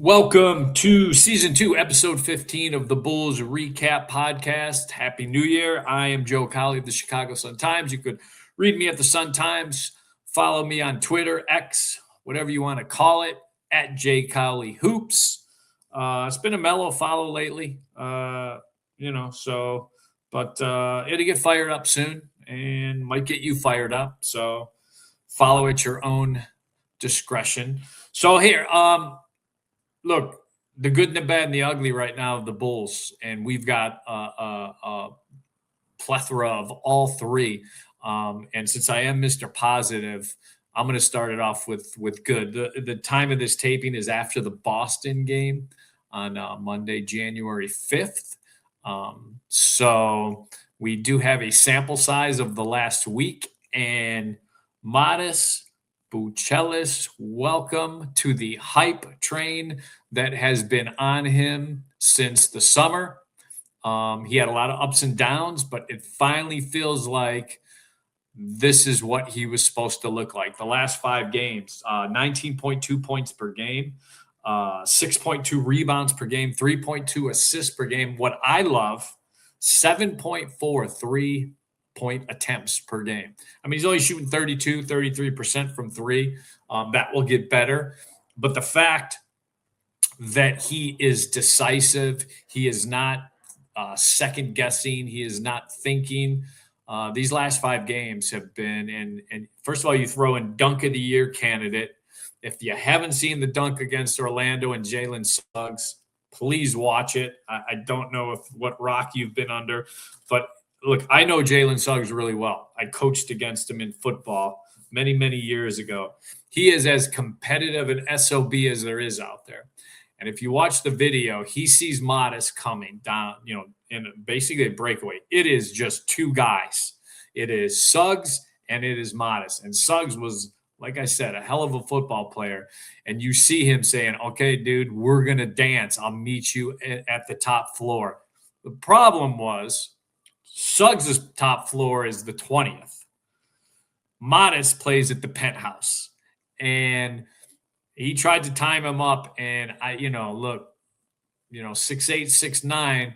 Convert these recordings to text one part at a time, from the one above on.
Welcome to season 2, episode 15 of the Bulls REKAP podcast. Happy New Year. I am Joe Cowley of the Chicago Sun-Times. You could read me at the Sun-Times. Follow me on Twitter, X, whatever you want to call it, at JCowleyHoops. It's been a mellow follow lately, but it'll get fired up soon and might get you fired up. So follow at your own discretion. So here, look, the good and the bad and the ugly right now of the Bulls, and we've got a plethora of all three. And since I am Mr. Positive, I'm going to start it off with good. The time of this taping is after the Boston game on Monday, January 5th. So we do have a sample size of the last week, and Modest Buchelis, welcome to the hype train that has been on him since the summer. He had a lot of ups and downs, but it finally feels like this is what he was supposed to look like. The last 5 games, 19.2 points per game, 6.2 rebounds per game, 3.2 assists per game. What I love, 7.4 3-point attempts per game. I mean, he's only shooting 33% from three. That will get better. But the fact that he is decisive, he is not second guessing, he is not thinking. These last 5 games have been, and first of all, you throw in dunk of the year candidate. If you haven't seen the dunk against Orlando and Jalen Suggs, please watch it. I don't know what rock you've been under, but look, I know Jalen Suggs really well. I coached against him in football many, many years ago. He is as competitive an SOB as there is out there. And if you watch the video, he sees Modest coming down, in basically a breakaway. It is just 2 guys. It is Suggs and it is Modest. And Suggs was, like I said, a hell of a football player. And you see him saying, okay, dude, we're going to dance. I'll meet you at the top floor. The problem was, Suggs' top floor is the 20th. Modest plays at the penthouse. And he tried to time him up. And 6'8", 6'9",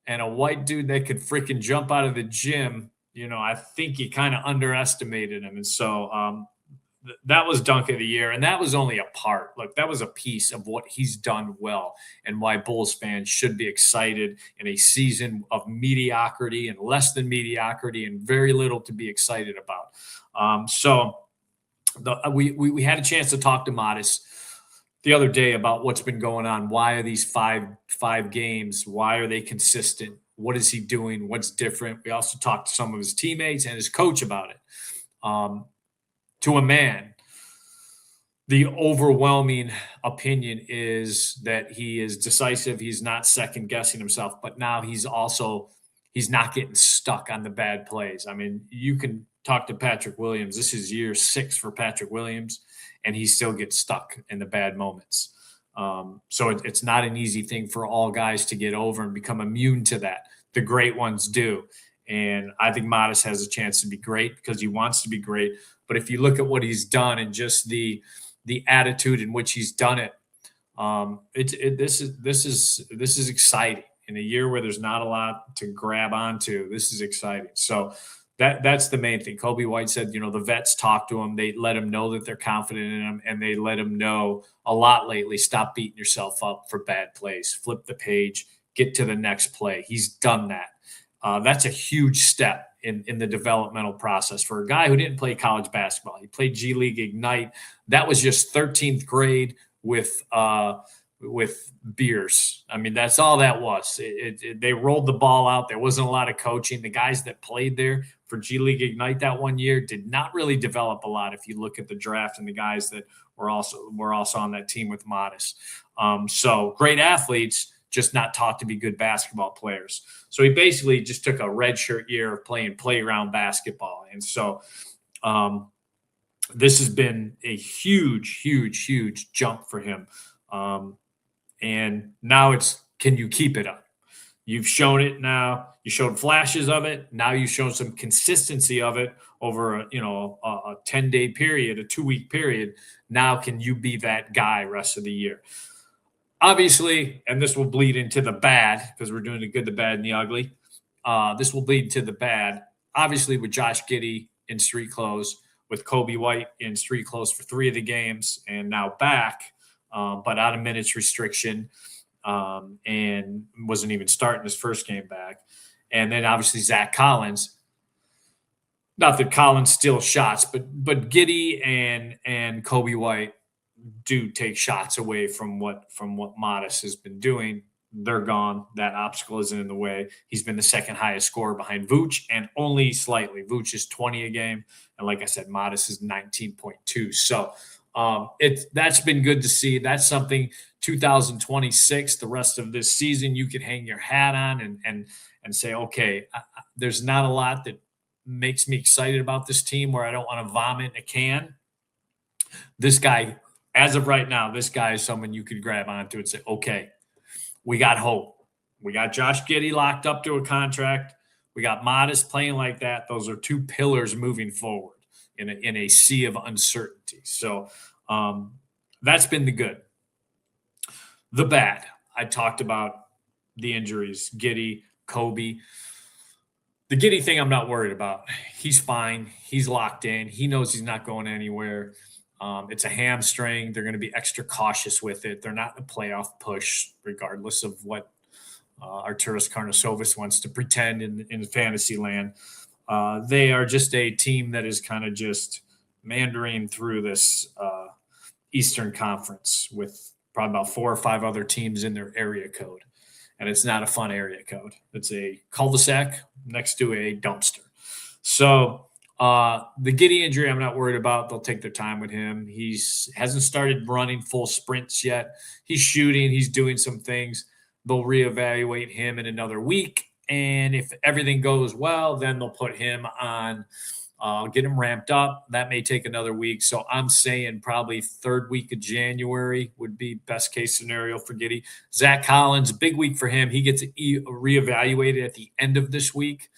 and a white dude that could freaking jump out of the gym, I think he kind of underestimated him. And so that was dunk of the year. And that was only a part. Look, that was a piece of what he's done well and why Bulls fans should be excited in a season of mediocrity and less than mediocrity and very little to be excited about. We had a chance to talk to Modest the other day about what's been going on. Why are these five games? Why are they consistent? What is he doing? What's different? We also talked to some of his teammates and his coach about it. To a man, the overwhelming opinion is that he is decisive. He's not second guessing himself, but now he's not getting stuck on the bad plays. I mean, you can talk to Patrick Williams. This is year 6 for Patrick Williams, and he still gets stuck in the bad moments. So it's not an easy thing for all guys to get over and become immune to that. The great ones do. And I think Modest has a chance to be great because he wants to be great. But if you look at what he's done and just the attitude in which he's done it, this is exciting. In a year where there's not a lot to grab onto, this is exciting. So that's the main thing. Kobe White said, the vets talk to him. They let him know that they're confident in him, and they let him know a lot lately, stop beating yourself up for bad plays. Flip the page, get to the next play. He's done that. That's a huge step in the developmental process for a guy who didn't play college basketball. He played G League Ignite. That was just 13th grade with beers. I mean, that's all that was. They rolled the ball out. There wasn't a lot of coaching. The guys that played there for G League Ignite that one year did not really develop a lot. If you look at the draft and the guys that were also on that team with Modest. So great athletes, just not taught to be good basketball players. So he basically just took a redshirt year of playing playground basketball. And so this has been a huge, huge, huge jump for him. And now it's, can you keep it up? You've shown it now. You showed flashes of it. Now you've shown some consistency of it over a 10-day period, a 2-week period. Now can you be that guy rest of the year? Obviously, and this will bleed into the bad because we're doing the good, the bad, and the ugly. This will bleed to the bad. Obviously, with Josh Giddy in street clothes, with Kobe White in street clothes for 3 of the games, and now back, but out of minutes restriction, and wasn't even starting his first game back. And then obviously Zach Collins. Not that Collins steals shots, but Giddy and Kobe White do take shots away from what Modest has been doing. They're gone. That obstacle isn't in the way. He's been the second highest scorer behind Vooch, and only slightly. Vooch is 20 a game, and like I said, Modest is 19.2. So that's been good to see. That's something 2026, the rest of this season, you could hang your hat on and say, okay, there's not a lot that makes me excited about this team where I don't want to vomit in a can. This guy, as of right now, this guy is someone you could grab onto and say, okay, we got hope. We got Josh Giddy locked up to a contract. We got Modest playing like that. Those are 2 pillars moving forward in a sea of uncertainty. So that's been the good. The bad, I talked about the injuries, Giddy, Kobe. The Giddy thing I'm not worried about. He's fine. He's locked in. He knows he's not going anywhere. It's a hamstring. They're going to be extra cautious with it. They're not a playoff push, regardless of what Arturas Karnisovas wants to pretend in fantasy land. They are just a team that is kind of just meandering through this Eastern Conference with probably about 4 or 5 other teams in their area code. And it's not a fun area code. It's a cul-de-sac next to a dumpster. So the Giddy injury, I'm not worried about. They'll take their time with him. He hasn't started running full sprints yet. He's shooting. He's doing some things. They'll reevaluate him in another week. And if everything goes well, then they'll put him on, get him ramped up. That may take another week. So I'm saying probably 3rd week of January would be best case scenario for Giddy. Zach Collins, big week for him. He gets reevaluated at the end of this week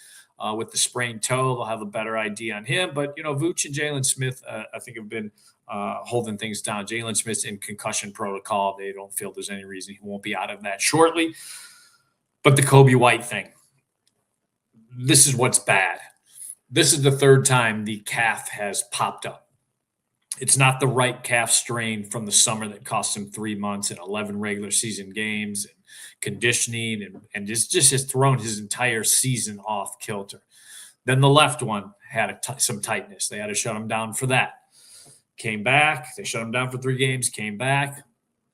with the sprained toe. They'll have a better idea on him. But, Vooch and Jalen Smith, I think, have been holding things down. Jalen Smith's in concussion protocol. They don't feel there's any reason he won't be out of that shortly. But the Kobe White thing, this is what's bad. This is the 3rd time the calf has popped up. It's not the right calf strain from the summer that cost him 3 months and 11 regular season games and conditioning and just has thrown his entire season off kilter. Then the left one had some tightness. They had to shut him down for that. Came back. They shut him down for 3 games, came back.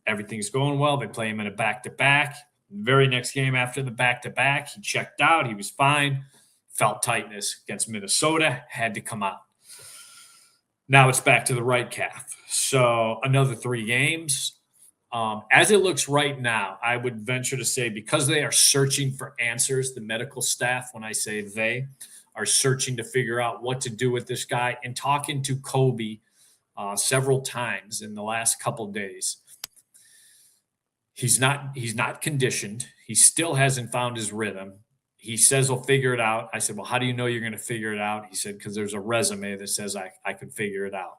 Everything's going well. They play him in a back-to-back. Very next game after the back-to-back, he checked out. He was fine. Felt tightness against Minnesota, had to come out. Now it's back to the right calf. So another 3 games. As it looks right now, I would venture to say because they are searching for answers, the medical staff, when I say they, are searching to figure out what to do with this guy and talking to Kobe several times in the last couple days. He's not conditioned. He still hasn't found his rhythm. He says he'll figure it out. I said, well, how do you know you're going to figure it out? He said, because there's a resume that says I could figure it out.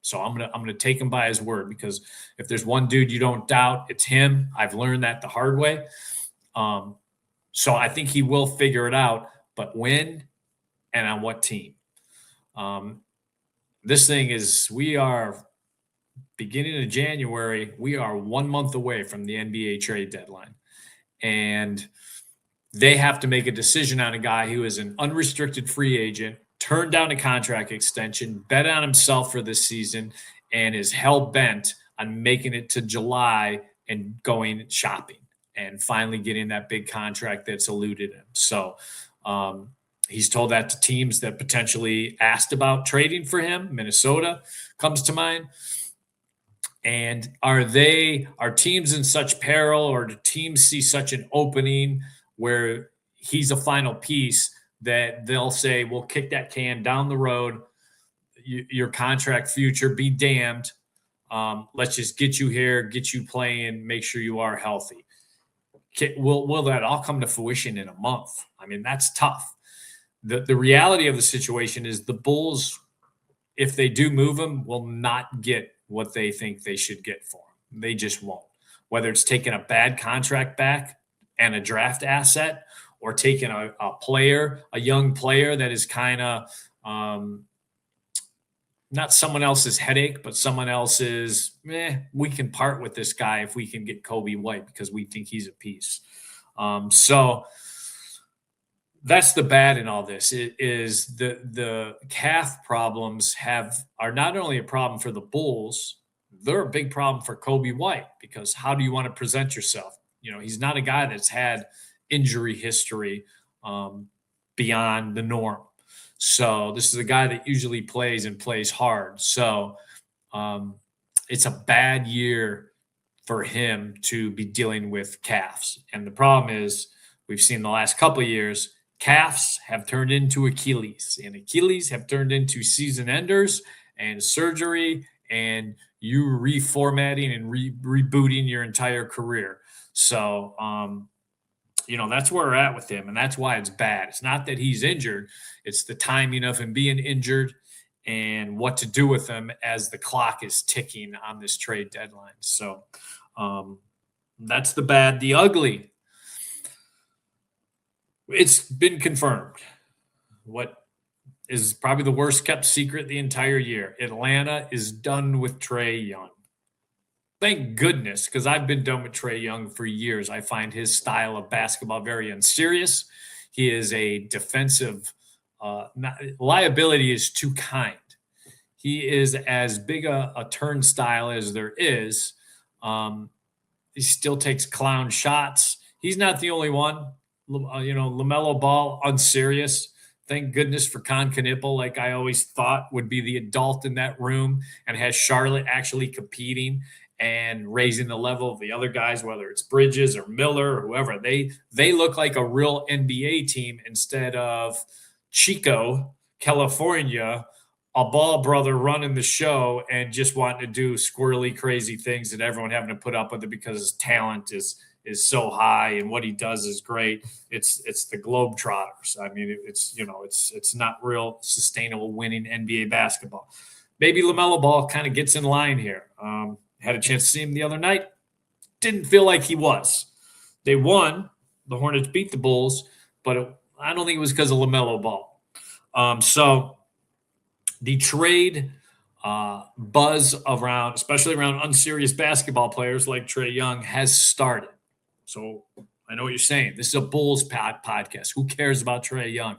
So I'm gonna take him by his word because if there's one dude you don't doubt, it's him. I've learned that the hard way. So I think he will figure it out, but when and on what team? This thing is, we are beginning of January. We are 1 month away from the NBA trade deadline. And they have to make a decision on a guy who is an unrestricted free agent, turned down a contract extension, bet on himself for this season, and is hell-bent on making it to July and going shopping and finally getting that big contract that's eluded him. So he's told that to teams that potentially asked about trading for him. Minnesota comes to mind. And are teams in such peril, or do teams see such an opening where he's a final piece that they'll say, we'll kick that can down the road, your contract future, be damned. Let's just get you here, get you playing, make sure you are healthy. Will that all come to fruition in a month? I mean, that's tough. The reality of the situation is the Bulls, if they do move him, will not get what they think they should get for him. They just won't. whether it's taking a bad contract back and a draft asset, or taking a player, a young player that is kind of not someone else's headache, but someone else's, we can part with this guy if we can get Kobe White because we think he's a piece. So that's the bad in all this. It is the calf problems are not only a problem for the Bulls, they're a big problem for Kobe White, because how do you want to present yourself? He's not a guy that's had injury history beyond the norm. So this is a guy that usually plays and plays hard. So it's a bad year for him to be dealing with calves. And the problem is, we've seen the last couple of years, calves have turned into Achilles, and Achilles have turned into season enders and surgery, and you reformatting and rebooting your entire career. So, that's where we're at with him, and that's why it's bad. It's not that he's injured. It's the timing of him being injured and what to do with him as the clock is ticking on this trade deadline. So that's the bad. The ugly, it's been confirmed. What is probably the worst kept secret the entire year: Atlanta is done with Trey Young. Thank goodness, because I've been done with Trey Young for years. I find his style of basketball very unserious. He is a defensive liability is too kind. He is as big a turnstile as there is. He still takes clown shots. He's not the only one. LaMelo Ball, unserious. Thank goodness for Con Knipple, like I always thought would be the adult in that room, and has Charlotte actually competing and raising the level of the other guys, whether it's Bridges or Miller or whoever. They look like a real NBA team instead of Chico, California, a ball brother running the show and just wanting to do squirrely, crazy things that everyone having to put up with it because his talent is so high and what he does is great. It's the Globetrotters. I mean, it's not real sustainable winning NBA basketball. Maybe LaMelo Ball kind of gets in line here. Had a chance to see him the other night. Didn't feel like he was. They won. The Hornets beat the Bulls, but I don't think it was because of LaMelo Ball. So the trade buzz around, especially around unserious basketball players like Trey Young, has started. So I know what you're saying. This is a Bulls podcast. Who cares about Trey Young?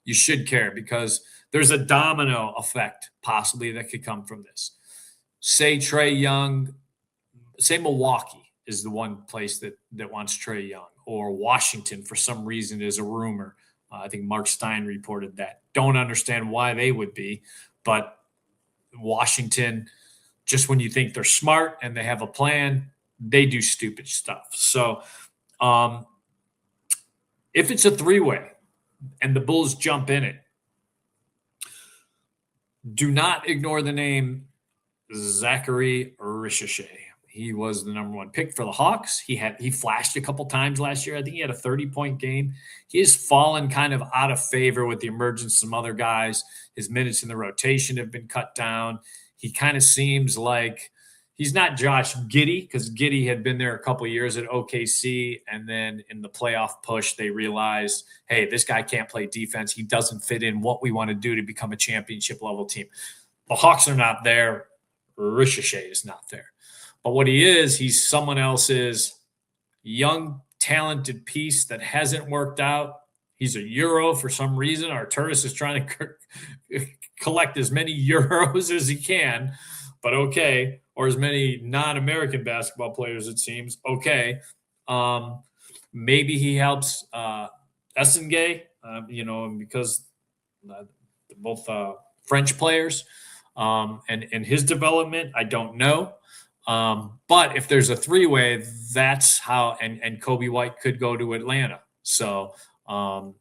You should care, because there's a domino effect possibly that could come from this. Say Trey Young, say Milwaukee is the one place that wants Trey Young, or Washington for some reason is a rumor. I think Mark Stein reported that. Don't understand why they would be, but Washington, just when you think they're smart and they have a plan, they do stupid stuff. So if it's a three-way and the Bulls jump in it, do not ignore the name Zachary Ricochet. He was the number one pick for the Hawks. He flashed a couple times last year. I think he had a 30-point game. He has fallen kind of out of favor with the emergence of some other guys. His minutes in the rotation have been cut down. He kind of seems like he's not Josh Giddy, because Giddy had been there a couple of years at OKC, and then in the playoff push, they realized, hey, this guy can't play defense. He doesn't fit in what we want to do to become a championship-level team. The Hawks are not there. Ricochet is not there. But what he is, he's someone else's young, talented piece that hasn't worked out. He's a Euro for some reason. Arturis is trying to collect as many Euros as he can, but okay. Or as many non-American basketball players, it seems. Okay. Maybe he helps Essengay, because both French players. And his development, I don't know. But if there's a three-way, that's how, and Kobe White could go to Atlanta. So, there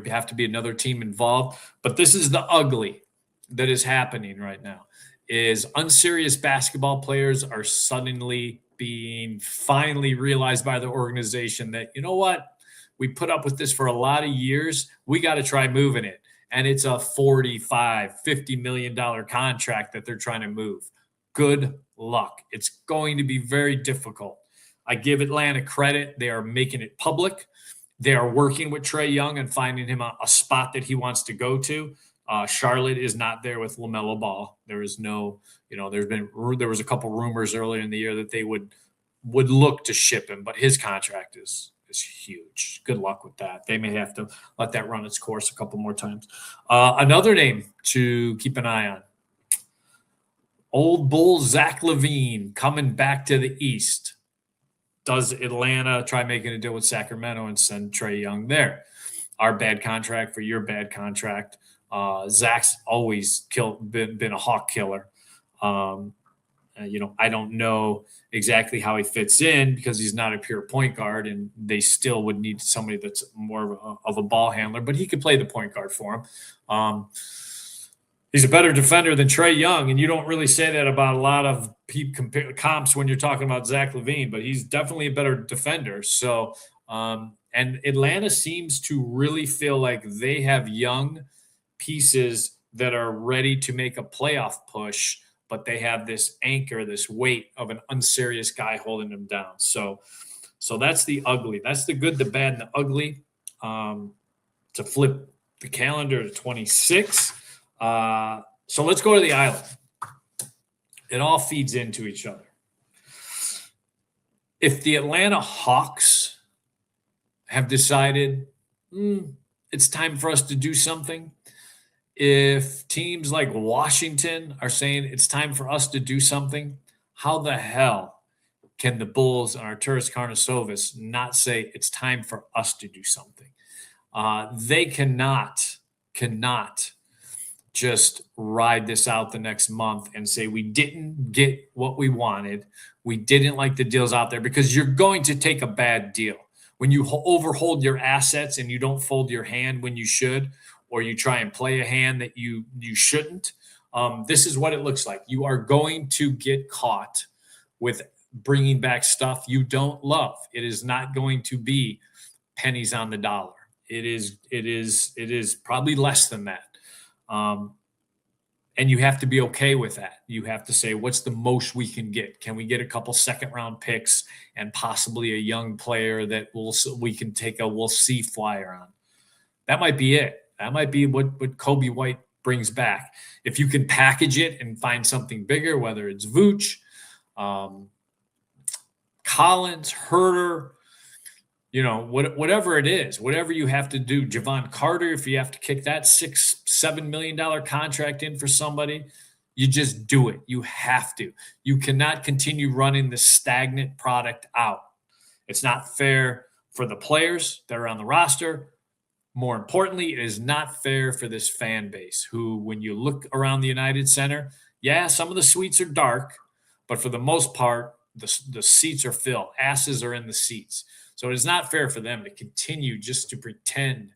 have to be another team involved. But this is the ugly that is happening right now, is unserious basketball players are suddenly being finally realized by the organization that, you know what, we put up with this for a lot of years. We got to try moving it. And it's a $45, $50 million contract that they're trying to move. Good luck. It's going to be very difficult. I give Atlanta credit. They are making it public. They are working with Trey Young and finding him a spot that he wants to go to. Charlotte is not there with LaMelo Ball. There is no, there was a couple rumors earlier in the year that they would look to ship him, but his contract is huge. Good luck with that. They may have to let that run its course a couple more times. Another name to keep an eye on. Old Bull Zach LaVine coming back to the East. Does Atlanta try making a deal with Sacramento and send Trey Young there? Our bad contract for your bad contract. Zach's always been a hawk killer. I don't know exactly how he fits in because he's not a pure point guard, and they still would need somebody that's more of a ball handler, but he could play the point guard for him. He's a better defender than Trey Young, and you don't really say that about a lot of comps when you're talking about Zach LaVine, but he's definitely a better defender. So, and Atlanta seems to really feel like they have young pieces that are ready to make a playoff push, but they have this anchor, this weight of an unserious guy holding them down. So that's the ugly. That's the good, the bad, and the ugly. To flip the calendar to 26. So let's go to the island. It all feeds into each other. If the Atlanta Hawks have decided it's time for us to do something, if teams like Washington are saying it's time for us to do something, how the hell can the Bulls and Arturas Karnisovas not say it's time for us to do something? They cannot just ride this out the next month and say we didn't get what we wanted. We didn't like the deals out there, because you're going to take a bad deal. When you overhold your assets and you don't fold your hand when you should, or you try and play a hand that you shouldn't, this is what it looks like. You are going to get caught with bringing back stuff you don't love. It is not going to be pennies on the dollar. It is probably less than that. And you have to be okay with that. You have to say, what's the most we can get? Can we get a couple second-round picks and possibly a young player that we can take a we'll see flyer on? That might be it. That might be what Kobe White brings back. If you can package it and find something bigger, whether it's Vooch, Collins, Herter, whatever it is, whatever you have to do, Javon Carter, if you have to kick that $6-7 million contract in for somebody, you just do it. You have to. You cannot continue running this stagnant product out. It's not fair for the players that are on the roster. More importantly, it is not fair for this fan base who, when you look around the United Center, yeah, some of the suites are dark, but for the most part, the seats are filled. Asses are in the seats. So it is not fair for them to continue just to pretend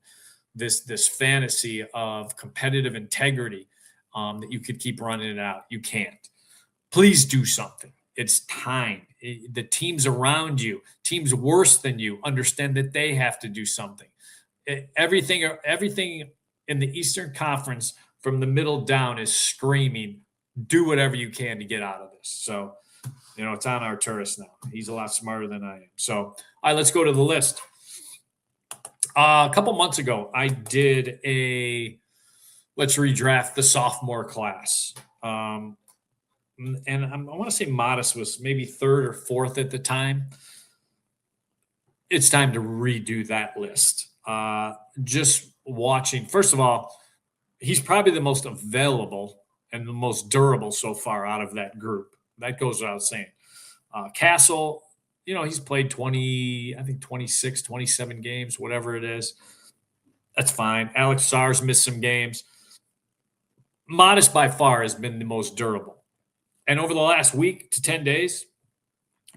this fantasy of competitive integrity that you could keep running it out. You can't. Please do something. It's time. The teams around you, teams worse than you, understand that they have to do something. Everything in the Eastern Conference from the middle down is screaming, do whatever you can to get out of this. So, it's on Arturas now. He's a lot smarter than I am. So, all right, let's go to the list. A couple months ago, I did let's redraft the sophomore class. And I want to say Modest was maybe third or fourth at the time. It's time to redo that list. Just watching, first of all, he's probably the most available and the most durable so far out of that group. That goes without saying. Castle, he's played 26, 27 games, whatever it is. That's fine. Alex Sarr's missed some games. Modest by far has been the most durable. And over the last week to 10 days,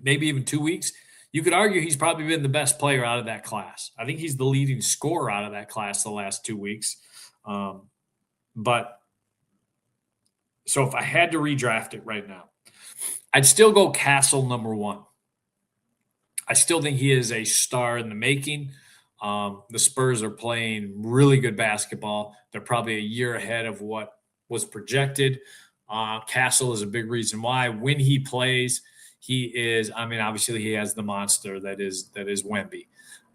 maybe even 2 weeks, you could argue he's probably been the best player out of that class. I think he's the leading scorer out of that class the last 2 weeks. But so if I had to redraft it right now, I'd still go Castle number one. I still think he is a star in the making. The Spurs are playing really good basketball. They're probably a year ahead of what was projected. Castle is a big reason why. When he plays, he is. I mean, obviously, he has the monster that is Wemby.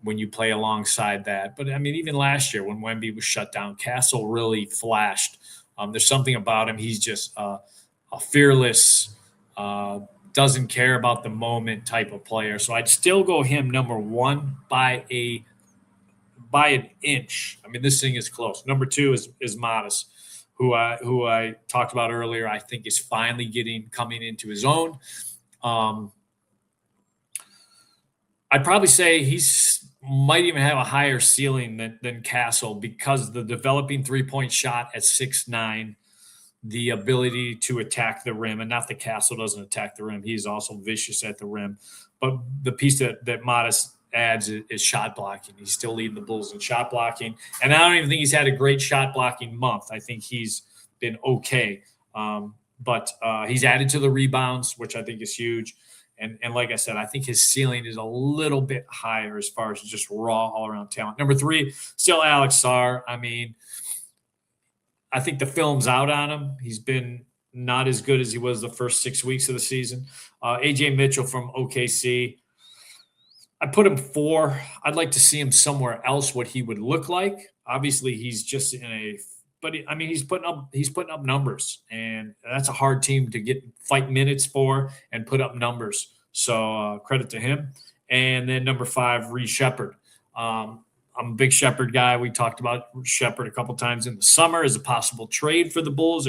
When you play alongside that, but I mean, even last year when Wemby was shut down, Castle really flashed. There's something about him. He's just a fearless, doesn't care about the moment type of player. So I'd still go him number one by an inch. I mean, this thing is close. Number two is Modest, who I talked about earlier. I think is finally coming into his own. I'd probably say he's might even have a higher ceiling than Castle because the developing 3-point shot at 6'9", the ability to attack the rim, and not that Castle doesn't attack the rim. He's also vicious at the rim. But the piece that Modest adds is shot blocking. He's still leading the Bulls in shot blocking. And I don't even think he's had a great shot blocking month. I think he's been okay. But he's added to the rebounds, which I think is huge. And like I said, I think his ceiling is a little bit higher as far as just raw all-around talent. Number three, still Alex Sarr. I mean, I think the film's out on him. He's been not as good as he was the first 6 weeks of the season. A.J. Mitchell from OKC. I put him 4. I'd like to see him somewhere else, what he would look like. Obviously, he's just but I mean, he's putting up numbers, and that's a hard team to fight minutes for and put up numbers. So credit to him. And then number 5, Reed Shepard. I'm a big Shepard guy. We talked about Shepard a couple times in the summer as a possible trade for the Bulls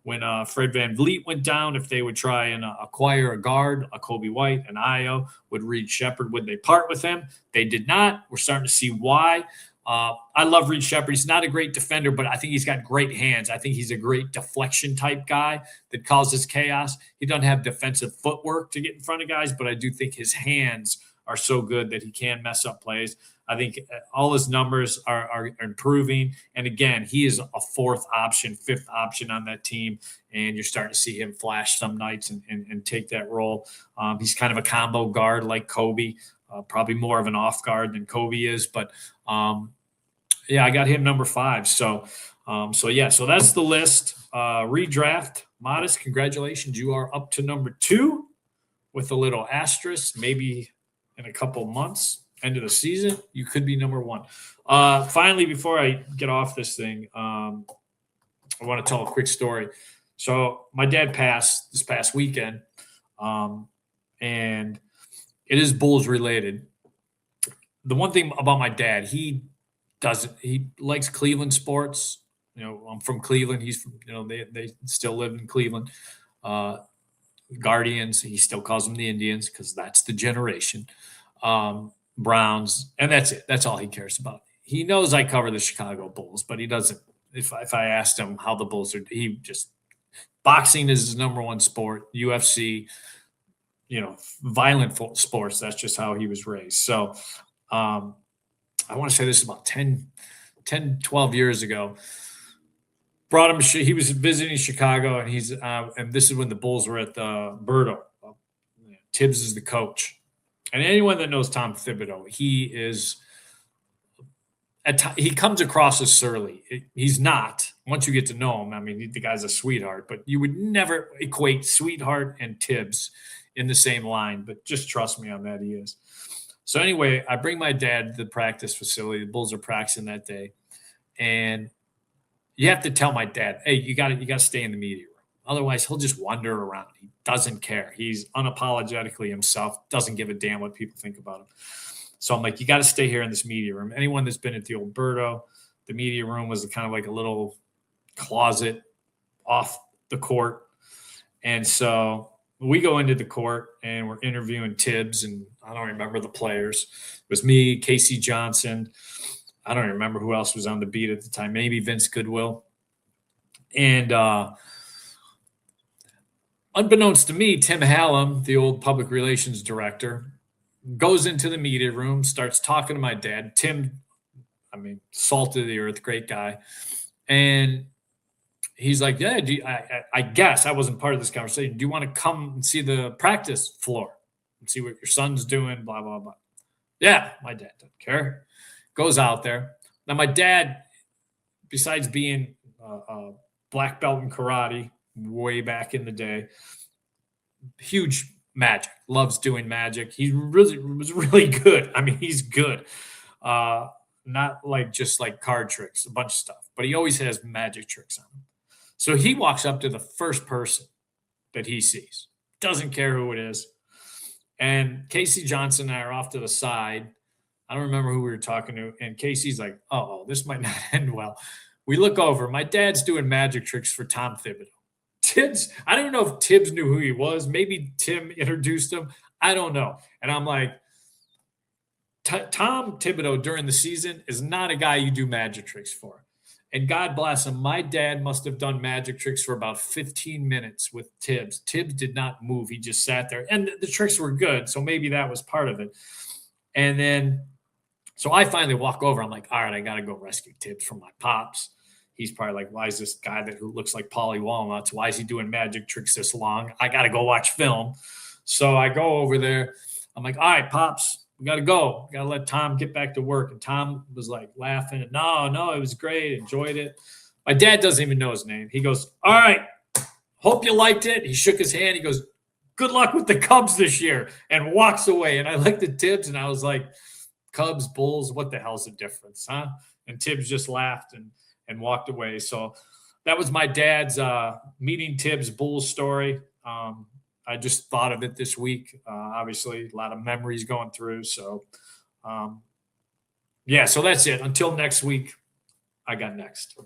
when Fred VanVleet went down, if they would try and acquire a guard, a Kobe White, an Io, would Reed Shepard, would they part with him? They did not. We're starting to see why. I love Reed Shepard. He's not a great defender, but I think he's got great hands. I think he's a great deflection type guy that causes chaos. He doesn't have defensive footwork to get in front of guys, but I do think his hands are so good that he can mess up plays. I think all his numbers are improving. And again, he is a 4th option, 5th option on that team. And you're starting to see him flash some nights and take that role. He's kind of a combo guard like Kobe, probably more of an off guard than Kobe is. But yeah, I got him number 5. So that's the list. Redraft, Modest, congratulations. You are up to number 2 with a little asterisk. Maybe in a couple months, end of the season, you could be number 1. Finally, before I get off this thing, I want to tell a quick story. So my dad passed this past weekend, and it is Bulls related. The one thing about my dad, he likes Cleveland sports. You know, I'm from Cleveland. He's from, they still live in Cleveland. Guardians, he still calls them the Indians because that's the generation. Browns, and that's it. That's all he cares about. He knows I cover the Chicago Bulls, but he doesn't. If I asked him how the Bulls are, he just boxing is his number 1 sport. UFC, violent sports. That's just how he was raised. So I want to say this about 10, 12 years ago. Brought him. He was visiting Chicago, and and this is when the Bulls were at the Berto. Tibs is the coach. And anyone that knows Tom Thibodeau, he comes across as surly. He's not. Once you get to know him, I mean, the guy's a sweetheart, but you would never equate sweetheart and Tibs in the same line. But just trust me on that, he is. So anyway, I bring my dad to the practice facility. The Bulls are practicing that day, and you have to tell my dad, hey, you got to stay in the media room. Otherwise, he'll just wander around. He doesn't care. He's unapologetically himself, doesn't give a damn what people think about him. So I'm like, you got to stay here in this media room. Anyone that's been at the old Berto, the media room was kind of like a little closet off the court. And so we go into the court and we're interviewing Tibs, and I don't remember the players. It was me, Casey Johnson. I don't remember who else was on the beat at the time. Maybe Vince Goodwill. And unbeknownst to me, Tim Hallam, the old public relations director, goes into the media room, starts talking to my dad. Tim, salt of the earth, great guy. And he's like, yeah, I guess I wasn't part of this conversation. Do you want to come and see the practice floor and see what your son's doing, blah, blah, blah. Yeah, my dad doesn't care. Goes out there. Now, my dad, besides being a black belt in karate, way back in the day. Huge magic, loves doing magic. He really was really good. I mean, he's good. Not like just like card tricks, a bunch of stuff, but he always has magic tricks on him. So he walks up to the first person that he sees, doesn't care who it is. And Casey Johnson and I are off to the side. I don't remember who we were talking to. And Casey's like, oh, this might not end well. We look over. My dad's doing magic tricks for Tom Thibodeau. Tibs, I don't know if Tibs knew who he was. Maybe Tim introduced him. I don't know. And I'm like, Tom Thibodeau during the season is not a guy you do magic tricks for. And God bless him, my dad must have done magic tricks for about 15 minutes with Tibs. Tibs did not move. He just sat there. And the tricks were good. So maybe that was part of it. And then, so I finally walk over. I'm like, all right, I got to go rescue Tibs from my pops. He's probably like, why is this guy who looks like Polly Walnuts? Why is he doing magic tricks this long? I got to go watch film. So I go over there. I'm like, all right, Pops, we got to go. Got to let Tom get back to work. And Tom was like laughing. And no, it was great. Enjoyed it. My dad doesn't even know his name. He goes, all right, hope you liked it. He shook his hand. He goes, good luck with the Cubs this year, and walks away. And I looked at Tibs and I was like, Cubs, Bulls, what the hell's the difference, huh? And Tibs just laughed and walked away. So that was my dad's meeting Tibs Bulls story. I just thought of it this week. Obviously, a lot of memories going through. So, yeah, so that's it. Until next week, I got next.